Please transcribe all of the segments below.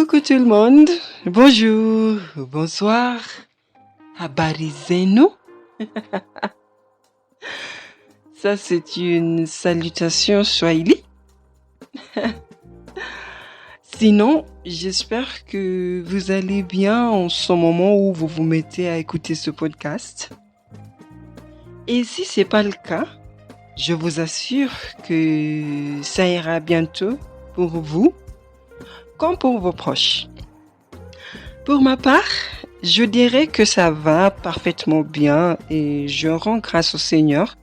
Coucou tout le monde, bonjour, bonsoir, habari zenu. Ça c'est une salutation swahili. Sinon, j'espère que vous allez bien en ce moment où vous vous mettez à écouter ce podcast. Et si c'est pas le cas, je vous assure que ça ira bientôt pour vous comme pour vos proches. Pour ma part, je dirais que ça va parfaitement bien et je rends grâce au Seigneur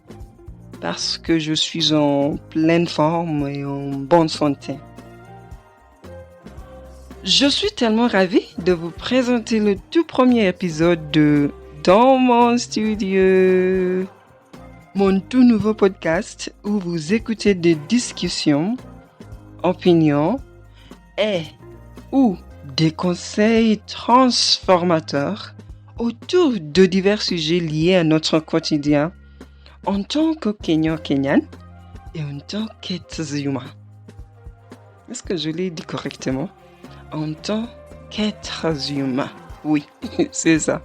parce que je suis en pleine forme et en bonne santé. Je suis tellement ravie de vous présenter le tout premier épisode de Dans mon studio, mon tout nouveau podcast où vous écoutez des discussions, opinions et ou des conseils transformateurs autour de divers sujets liés à notre quotidien en tant que Kenyan et en tant qu'êtres humains. Est-ce que je l'ai dit correctement? En tant qu'êtres humains. Oui, c'est ça.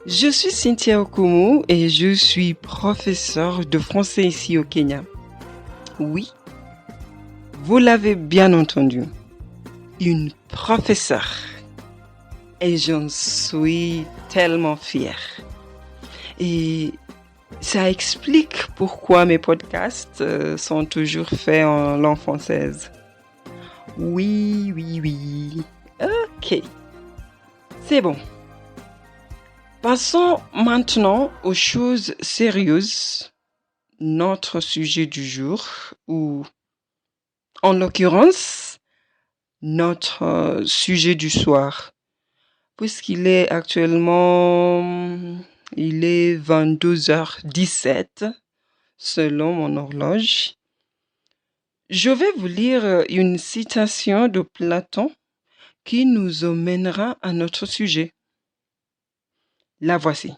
Je suis Cynthia Okumu et je suis professeure de français ici au Kenya. Oui, vous l'avez bien entendu. Une professeure. Et j'en suis tellement fière. Et ça explique pourquoi mes podcasts sont toujours faits en langue française. Oui. Ok. C'est bon. Passons maintenant aux choses sérieuses. Notre sujet du jour, ou en l'occurrence, notre sujet du soir. Puisqu'il est actuellement, il est 22h17 selon mon horloge. Je vais vous lire une citation de Platon qui nous emmènera à notre sujet. La voici.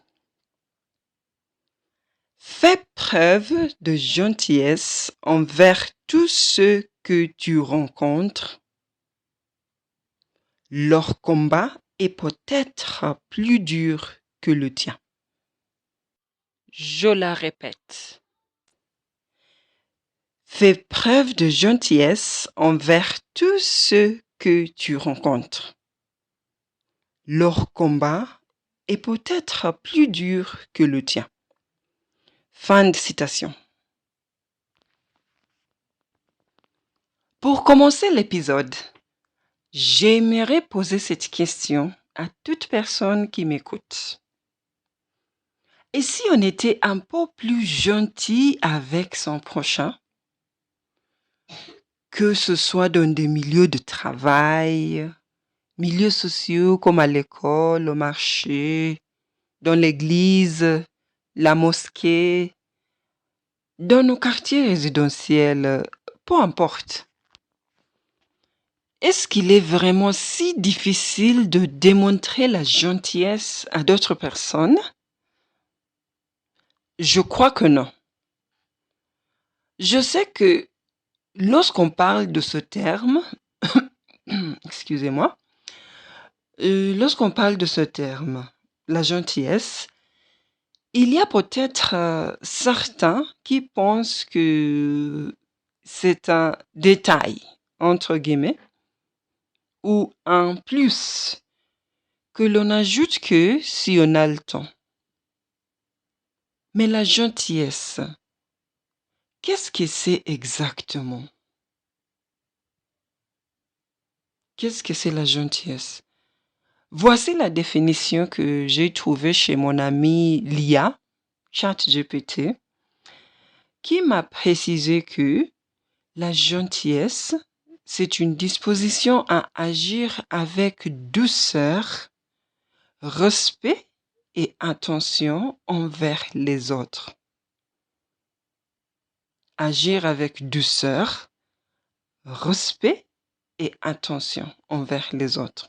Fais preuve de gentillesse envers tous ceux que tu rencontres. Leur combat est peut-être plus dur que le tien. Je la répète. Fais preuve de gentillesse envers tous ceux que tu rencontres. Leur combat est peut-être plus dur que le tien. Fin de citation. Pour commencer l'épisode, j'aimerais poser cette question à toute personne qui m'écoute. Et si on était un peu plus gentil avec son prochain, que ce soit dans des milieux de travail, milieux sociaux comme à l'école, au marché, dans l'église, la mosquée, dans nos quartiers résidentiels, peu importe. Est-ce qu'il est vraiment si difficile de démontrer la gentillesse à d'autres personnes? Je crois que non. Je sais que lorsqu'on parle de ce terme, excusez-moi, lorsqu'on parle de ce terme, la gentillesse, il y a peut-être certains qui pensent que c'est un détail, entre guillemets, ou un plus que l'on ajoute que si on a le temps. Mais la gentillesse, qu'est-ce que c'est exactement? Qu'est-ce que c'est la gentillesse? Voici la définition que j'ai trouvée chez mon ami Lia, ChatGPT, qui m'a précisé que la gentillesse, c'est une disposition à agir avec douceur, respect et attention envers les autres. Agir avec douceur, respect et attention envers les autres.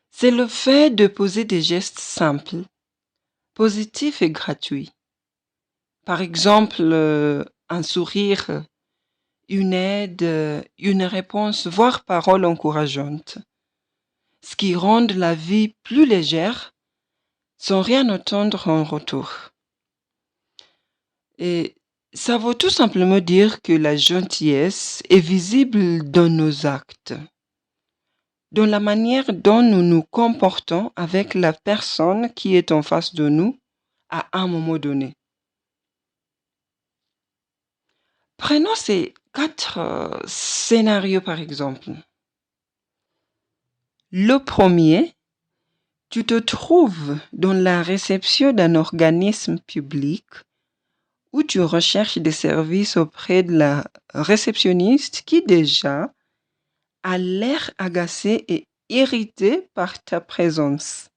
C'est le fait de poser des gestes simples, positifs et gratuits. Par exemple, un sourire une aide, une réponse, voire parole encourageante, ce qui rend la vie plus légère sans rien attendre en retour. Et ça veut tout simplement dire que la gentillesse est visible dans nos actes, dans la manière dont nous nous comportons avec la personne qui est en face de nous à un moment donné. Prenons ces 4 scénarios par exemple. Le premier, tu te trouves dans la réception d'un organisme public où tu recherches des services auprès de la réceptionniste qui déjà a l'air agacée et irritée par ta présence.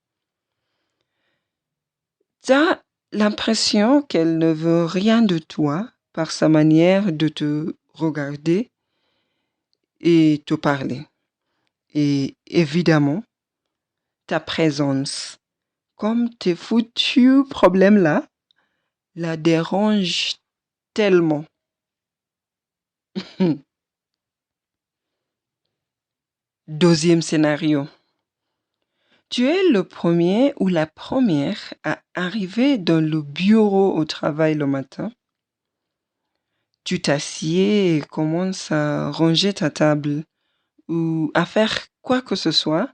Tu as l'impression qu'elle ne veut rien de toi par sa manière de te regarder et te parler. Et évidemment, ta présence, comme tes foutus problèmes-là, la dérange tellement. Deuxième scénario. Tu es le premier ou la première à arriver dans le bureau au travail le matin. Tu t'assieds et commences à ranger ta table ou à faire quoi que ce soit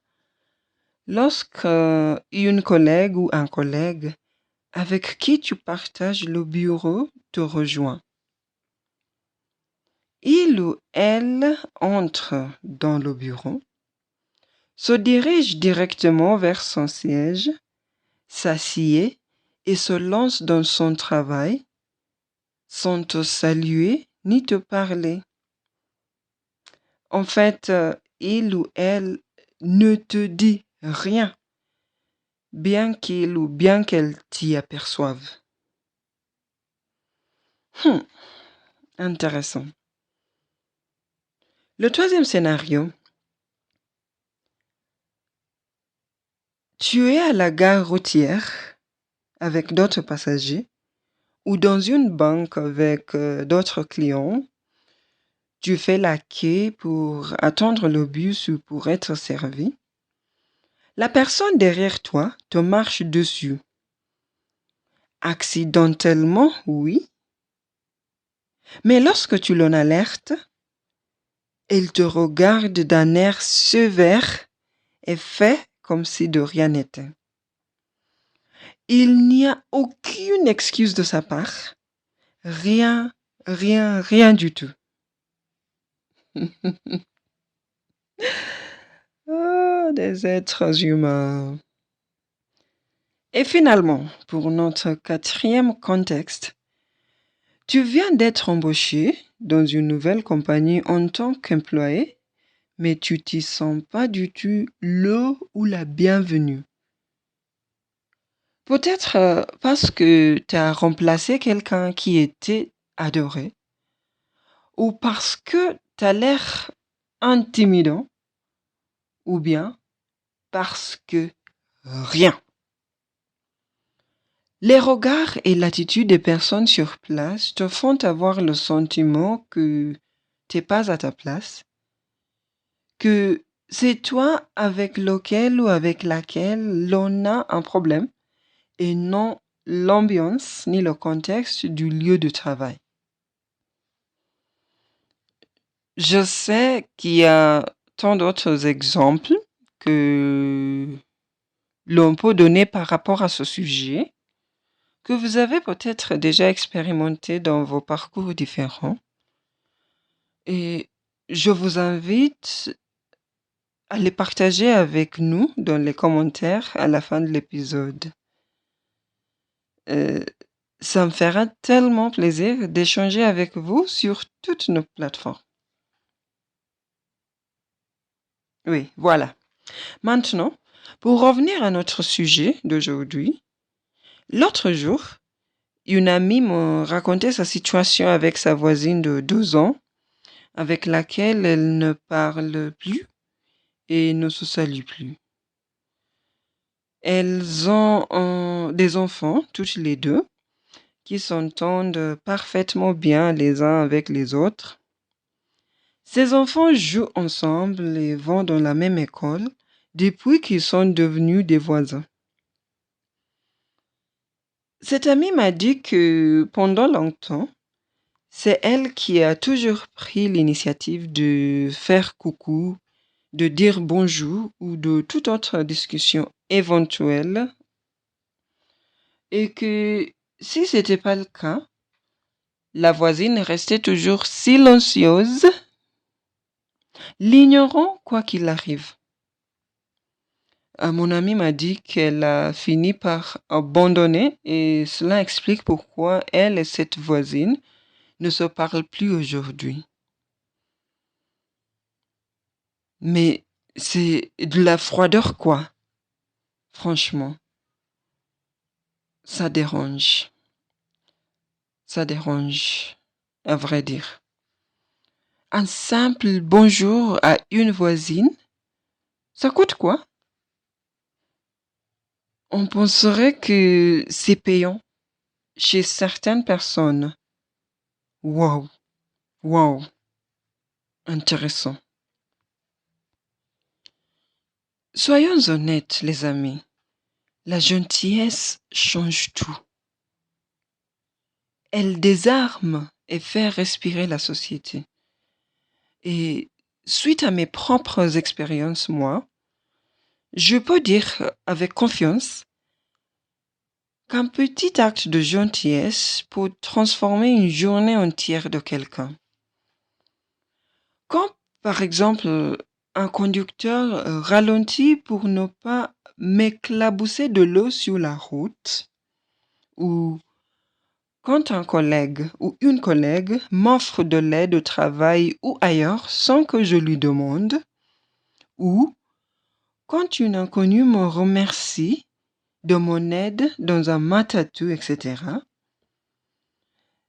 lorsque une collègue ou un collègue avec qui tu partages le bureau te rejoint. Il ou elle entre dans le bureau, se dirige directement vers son siège, s'assied et se lance dans son travail sans te saluer ni te parler. En fait, il ou elle ne te dit rien, bien qu'il ou bien qu'elle t'y aperçoive. Intéressant. Le troisième scénario. Tu es à la gare routière avec d'autres passagers ou dans une banque avec d'autres clients. Tu fais la queue pour attendre le bus ou pour être servi. La personne derrière toi te marche dessus. Accidentellement, oui. Mais lorsque tu l'en alertes, elle te regarde d'un air sévère et fait comme si de rien n'était. Il n'y a aucune excuse de sa part. Rien, rien du tout. Oh, des êtres humains. Et finalement, pour notre quatrième contexte, tu viens d'être embauché dans une nouvelle compagnie en tant qu'employé, mais tu t'y sens pas du tout le ou la bienvenue. Peut-être parce que tu as remplacé quelqu'un qui était adoré, ou parce que tu as l'air intimidant, ou bien parce que rien. Les regards et l'attitude des personnes sur place te font avoir le sentiment que t'es pas à ta place, que c'est toi avec lequel ou avec laquelle l'on a un problème et non l'ambiance ni le contexte du lieu de travail. Je sais qu'il y a tant d'autres exemples que l'on peut donner par rapport à ce sujet, que vous avez peut-être déjà expérimenté dans vos parcours différents. Et je vous invite à les partager avec nous dans les commentaires à la fin de l'épisode. Euh, Ça me fera tellement plaisir d'échanger avec vous sur toutes nos plateformes. Oui, voilà. Maintenant, pour revenir à notre sujet d'aujourd'hui, l'autre jour, une amie me racontait sa situation avec sa voisine de 12 ans, avec laquelle elle ne parle plus et ne se salue plus. Elles ont des enfants, toutes les deux, qui s'entendent parfaitement bien les uns avec les autres. Ces enfants jouent ensemble et vont dans la même école depuis qu'ils sont devenus des voisins. Cette amie m'a dit que pendant longtemps, c'est elle qui a toujours pris l'initiative de faire coucou, de dire bonjour ou de toute autre discussion éventuelle et que si c'était pas le cas, la voisine restait toujours silencieuse, l'ignorant quoi qu'il arrive. Mon amie m'a dit qu'elle a fini par abandonner et cela explique pourquoi elle et cette voisine ne se parlent plus aujourd'hui. Mais c'est de la froideur quoi, franchement. Ça dérange. Ça dérange, à vrai dire. Un simple bonjour à une voisine, ça coûte quoi? On penserait que c'est payant chez certaines personnes. Waouh, waouh, intéressant. Soyons honnêtes, les amis. La gentillesse change tout. Elle désarme et fait respirer la société. Et suite à mes propres expériences, moi, je peux dire avec confiance qu'un petit acte de gentillesse peut transformer une journée entière de quelqu'un. Quand, par exemple, un conducteur ralentit pour ne pas m'éclabousser de l'eau sur la route, ou quand un collègue ou une collègue m'offre de l'aide au travail ou ailleurs sans que je lui demande, ou quand une inconnue me remercie de mon aide dans un matatu, etc.,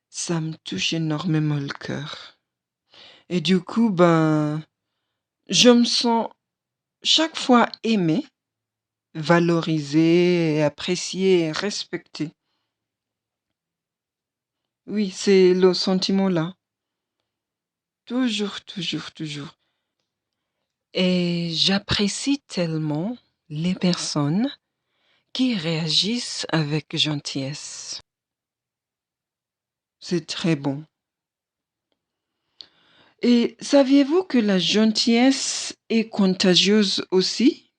ça me touche énormément le cœur. Et du coup, je me sens chaque fois aimée, valorisée, appréciée et respectée. Oui, c'est le sentiment-là. Toujours, toujours, toujours. Et j'apprécie tellement les personnes qui réagissent avec gentillesse. C'est très bon. Et saviez-vous que la gentillesse est contagieuse aussi?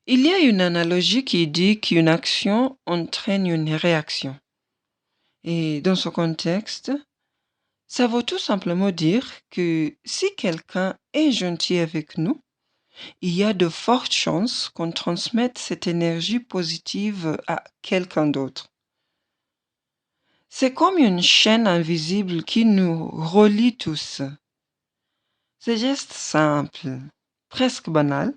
Il y a une analogie qui dit qu'une action entraîne une réaction. Et dans ce contexte, ça veut tout simplement dire que si quelqu'un est gentil avec nous, il y a de fortes chances qu'on transmette cette énergie positive à quelqu'un d'autre. C'est comme une chaîne invisible qui nous relie tous. Ces gestes simples, presque banals,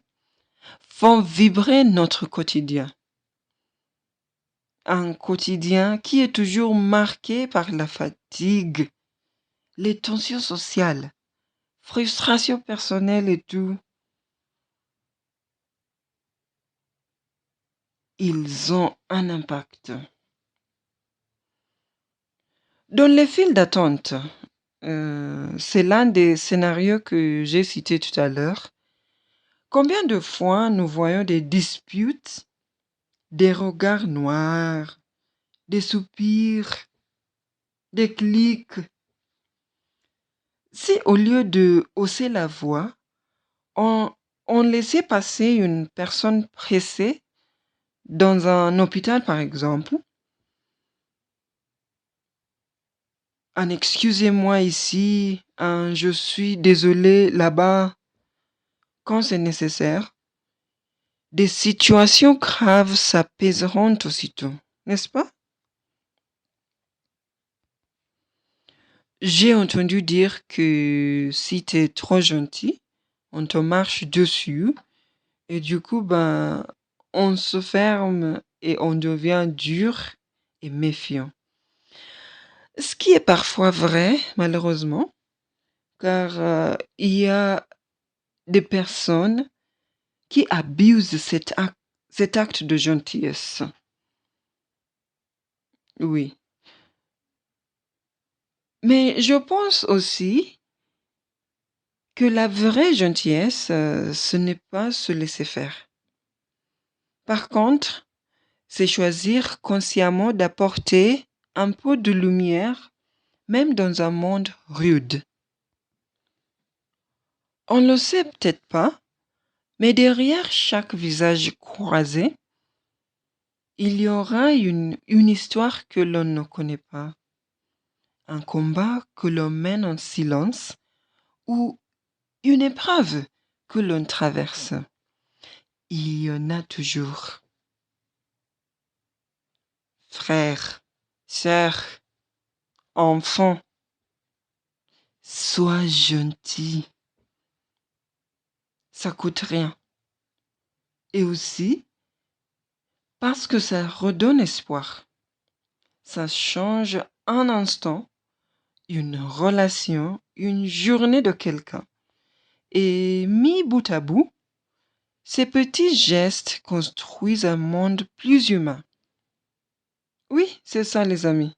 font vibrer notre quotidien. Un quotidien qui est toujours marqué par la fatigue, les tensions sociales, frustrations personnelles et tout. Ils ont un impact. Dans les files d'attente, c'est l'un des scénarios que j'ai cités tout à l'heure. Combien de fois nous voyons des disputes, des regards noirs, des soupirs, des clics. Si au lieu de hausser la voix, on, on laissait passer une personne pressée dans un hôpital par exemple, un excusez-moi ici, un je suis désolé là-bas, quand c'est nécessaire, des situations graves s'apaiseront aussitôt, n'est-ce pas? J'ai entendu dire que si t'es trop gentil, on te marche dessus et du coup, on se ferme et on devient dur et méfiant. Ce qui est parfois vrai, malheureusement, car il y a des personnes qui abusent cet acte de gentillesse. Oui. Mais je pense aussi que la vraie gentillesse, ce n'est pas se laisser faire. Par contre, c'est choisir consciemment d'apporter un peu de lumière, même dans un monde rude. On ne le sait peut-être pas, mais derrière chaque visage croisé, il y aura une histoire que l'on ne connaît pas, un combat que l'on mène en silence ou une épreuve que l'on traverse. Il y en a toujours. Frères, sœurs, enfants, sois gentil. Ça coûte rien. Et aussi parce que ça redonne espoir. Ça change un instant, une relation, une journée de quelqu'un. Et mis bout à bout, ces petits gestes construisent un monde plus humain. Oui, c'est ça les amis.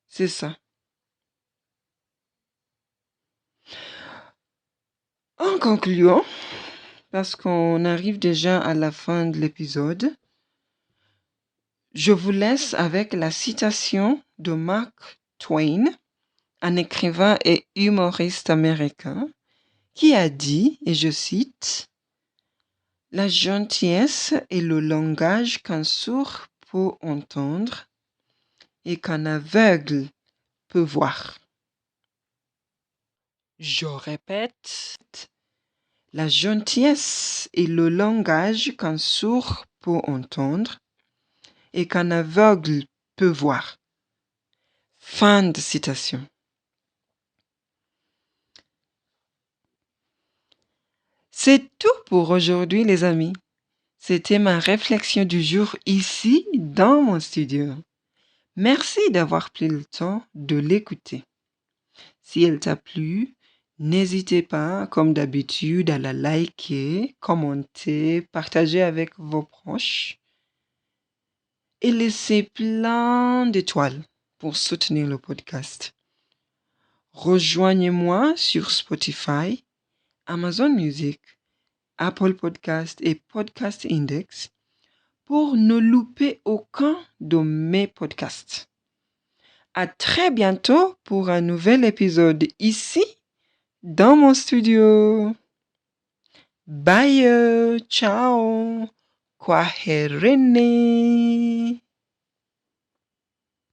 C'est ça. En concluant, parce qu'on arrive déjà à la fin de l'épisode, je vous laisse avec la citation de Mark Twain, un écrivain et humoriste américain, qui a dit, et je cite, « La gentillesse est le langage qu'un sourd peut entendre et qu'un aveugle peut voir. » Je répète, la gentillesse est le langage qu'un sourd peut entendre et qu'un aveugle peut voir. Fin de citation. C'est tout pour aujourd'hui les amis. C'était ma réflexion du jour ici dans mon studio. Merci d'avoir pris le temps de l'écouter. Si elle t'a plu, n'hésitez pas, comme d'habitude, à la liker, commenter, partager avec vos proches et laisser plein d'étoiles pour soutenir le podcast. Rejoignez-moi sur Spotify, Amazon Music, Apple Podcast et Podcast Index pour ne louper aucun de mes podcasts. À très bientôt pour un nouvel épisode ici dans mon studio. Bye, ciao, kwaherini.